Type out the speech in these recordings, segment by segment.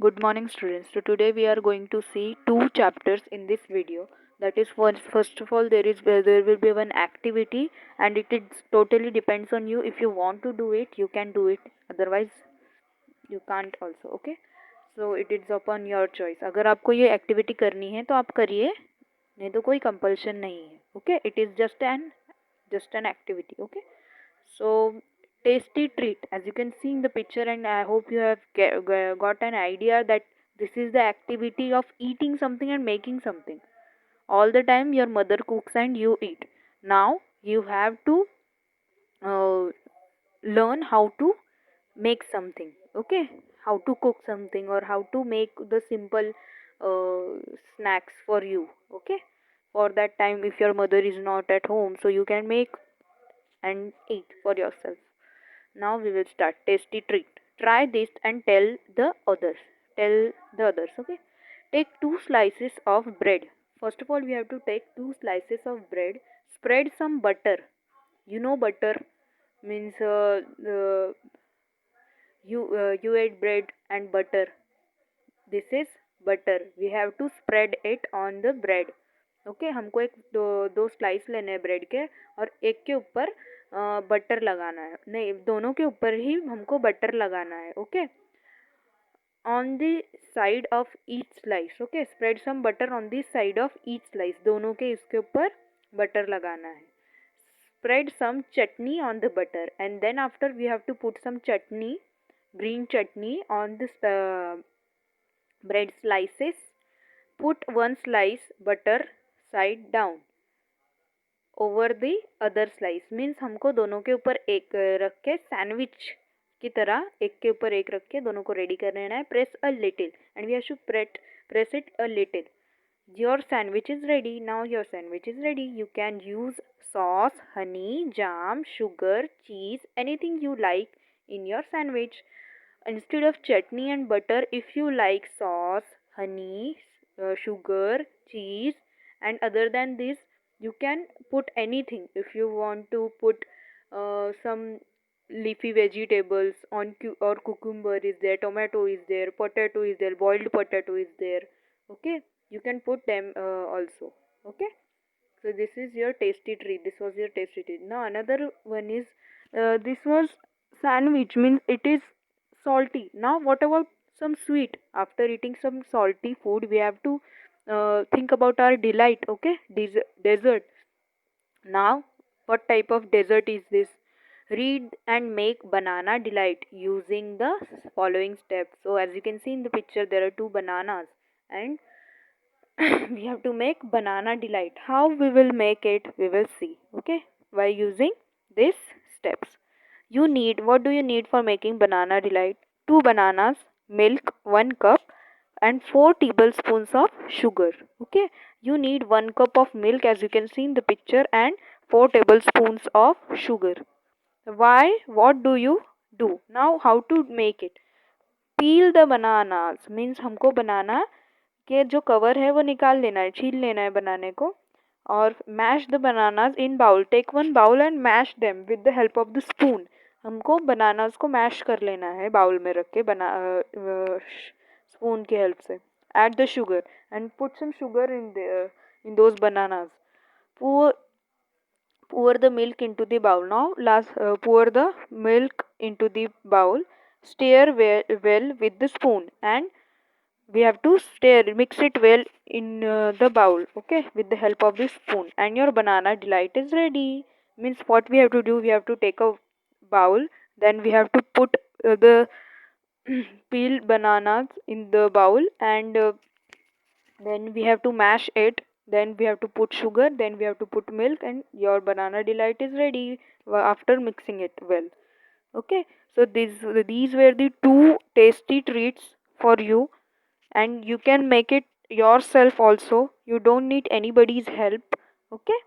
Good morning students. So today we are going to see two chapters in this video. That is, first of all there will be one activity, and it is totally depends on you. If you want to do it, you can do it. Otherwise you can't also. Okay. So it is upon your choice. अगर आपको ये activity करनी है तो आप करिए, नहीं तो कोई कंपल्शन नहीं है. Okay. It is just an activity. Okay. So tasty treat, as you can see in the picture, and I hope you have got an idea that this is the activity of eating something and making something. All the time your mother cooks and you eat. Now you have to uh, learn how to make something. Okay, how to cook something or how to make the simple snacks for you. Okay, for that time, if your mother is not at home, so you can make and eat for yourself. Now we will start. Tasty treat. Try this and tell the others. Tell the others, okay? Take two slices of bread. First of all, we have to take two slices of bread. Spread some butter. You know butter means you ate bread and butter. This is butter. We have to spread it on the bread. Okay हमको एक दो slice लेने हैं bread के, और एक के ऊपर बटर लगाना है. नहीं, दोनों के ऊपर ही हमको बटर लगाना है. Okay, on the side of each slice. Okay, spread some butter on the side of each slice. दोनों के इसके ऊपर बटर लगाना है. Spread some chutney on the butter, and then after we have to put some chutney, green chutney, on this bread slices. Put one slice butter side down over the other slice. Means हमको दोनों के ऊपर एक रख के sandwich की तरह एक के ऊपर एक रख के दोनों को रेडी कर लेना है. Press a little and we have to press it a little. Your sandwich is ready. Now your sandwich is ready. You can use sauce, honey, jam, sugar, cheese, anything you like in your sandwich. Instead of chutney and butter, if you like sauce, honey, sugar, cheese, and other than this, you can put anything. If you want to put some leafy vegetables on or cucumber is there, tomato is there, potato is there, boiled potato is there. Okay, you can put them also. Okay, so this is your tasty treat. This was your tasty treat. Now another one is this was sandwich, means it is salty. Now what about some sweet? After eating some salty food, we have to think about our delight. Okay, dessert. Now what type of dessert is this? Read and make banana delight using the following steps. So as you can see in the picture, there are two bananas, and we have to make banana delight. How we will make it, we will see. Okay, by using these steps. What do you need for making banana delight? 2 bananas, milk 1 cup, and 4 tablespoons of sugar. Okay, you need 1 cup of milk, as you can see in the picture, and 4 tablespoons of sugar. Why? What do you do? Now how to make it? Peel the bananas, means हमको बनाना के जो cover है वो निकाल लेना है, छील लेना है बनाने को. और mash the bananas in bowl. Take one bowl and mash them with the help of the spoon. हमको बनानाज को मैश कर लेना है बाउल में रख के स्पून की हेल्प से. Add the sugar and put some sugar in those bananas. pour the milk into the bowl. Now pour the milk into the bowl. Stir well with the spoon, and we have to mix it well in the bowl. Okay, with the help of the spoon, and your banana delight is ready. Means what we have to do, we have to take a bowl, then we have to put the peeled bananas in the bowl, and then we have to mash it, then we have to put sugar, then we have to put milk, and your banana delight is ready after mixing it well. Okay, so these were the two tasty treats for you, and you can make it yourself also. You don't need anybody's help. Okay,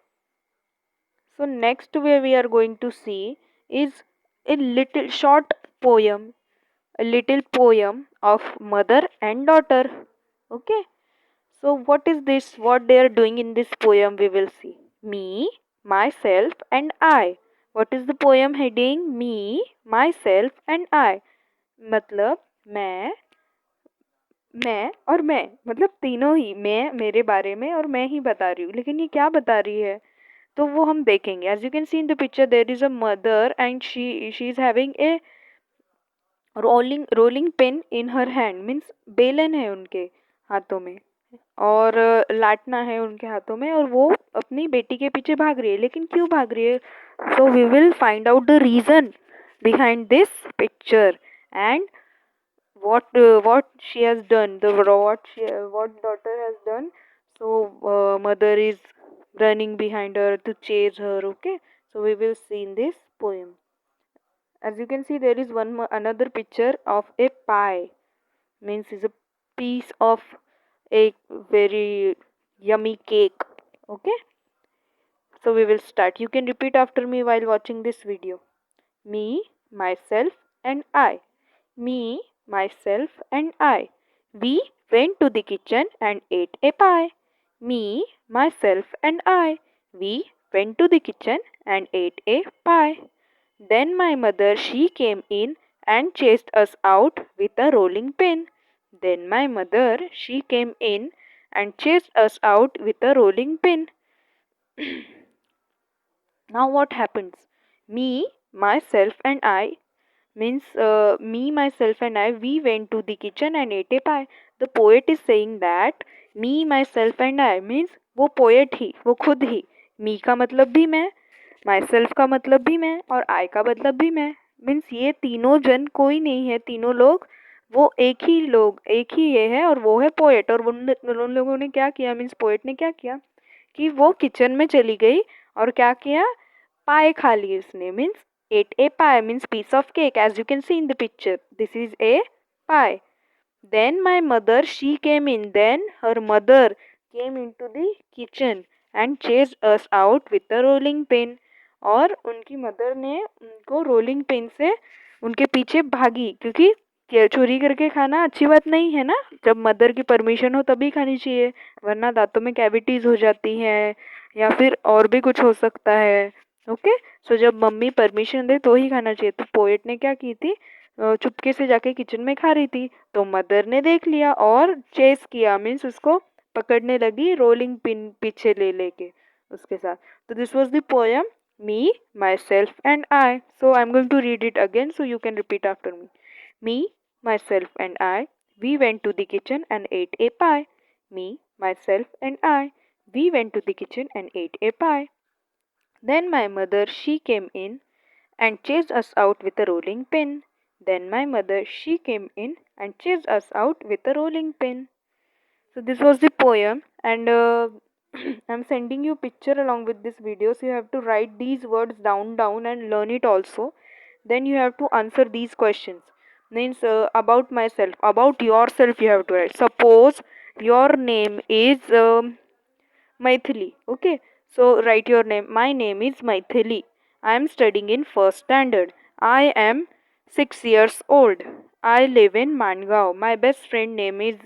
so next way we are going to see is a little short poem, a little poem of mother and daughter. Okay, so what is this, what they are doing in this poem, we will see. Me, myself, and I. What is the poem heading? Me, myself, and I. मतलब मैं, मैं और मैं मतलब तीनों ही, मैं मेरे बारे में और मैं ही बता रही हूँ, लेकिन ये क्या बता रही है तो वो हम देखेंगे. As you can see in the picture there is a mother and she is having a rolling pin in her hand. Means बेलन है उनके हाथों में और लाटना है उनके हाथों में और वो अपनी बेटी के पीछे भाग रही है. लेकिन क्यों भाग रही है? So we will find out the reason behind this picture and what she has done, the what daughter has done. So mother is running behind her to chase her. Okay, so we will see in this poem. As you can see, there is another picture of a pie. Means is a piece of a very yummy cake. Okay, so we will start. You can repeat after me while watching this video. Me, myself, and I. Me, myself, and I. We went to the kitchen and ate a pie. Me, myself, and I. We went to the kitchen and ate a pie. Then my mother she came in and chased us out with a rolling pin. Then my mother she came in and chased us out with a rolling pin. Now what happens? Me, myself, and I means me, myself, and I, we went to the kitchen and ate a pie. The poet is saying that me, myself, and I means वो poet ही, वो खुद ही. me का मतलब भी मैं, myself का मतलब भी मैं और I का मतलब भी मैं. मीन्स ये तीनों जन कोई नहीं है, तीनों लोग वो एक ही ये है और वो है पोएट. और उन लोगों ने क्या किया? मीन्स पोएट ने क्या किया कि वो किचन में चली गई और क्या किया? पाए खा ली उसने. Means ate a pie means piece of cake. As you can see in the picture, this is a pie. Then my mother she came in. Then her mother came into the kitchen and chased us out with a rolling pin. और उनकी mother ने उनको rolling pin से उनके पीछे भागी, क्योंकि चोरी करके खाना अच्छी बात नहीं है ना. जब मदर की परमिशन हो तभी खानी चाहिए, वरना दांतों में कैविटीज हो जाती हैं या फिर और भी कुछ हो सकता है. ओके, सो जब मम्मी परमिशन दे तो ही खाना चाहिए. तो पोएट ने क्या की थी? चुपके से जाके किचन में खा रही थी, तो मदर ने देख लिया और चेस किया. मीन्स उसको पकड़ने लगी रोलिंग पिन पीछे ले लेके उसके साथ. तो this was the poem me, myself and I. So I am going to read it again so you can repeat after me. Me, myself, and I, we went to the kitchen and ate a pie. Me, myself, and I, we went to the kitchen and ate a pie. Then my mother, she came in and chased us out with a rolling pin. Then my mother, she came in and chased us out with a rolling pin. So this was the poem, and I'm sending you picture along with this video. So you have to write these words down and learn it also. Then you have to answer these questions. Means about myself, about yourself you have to write. Suppose your name is Maithili. Okay, so write your name. My name is Maithili. I am studying in first standard. I am 6 years old. I live in Mangaon. My best friend name is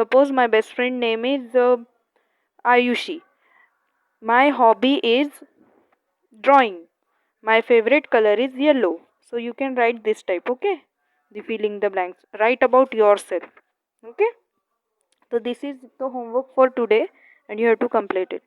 suppose my best friend name is Ayushi. My hobby is drawing. My favorite color is yellow. So you can write this type. Okay, the filling the blanks. Write about yourself. Okay, so this is the homework for today and you have to complete it.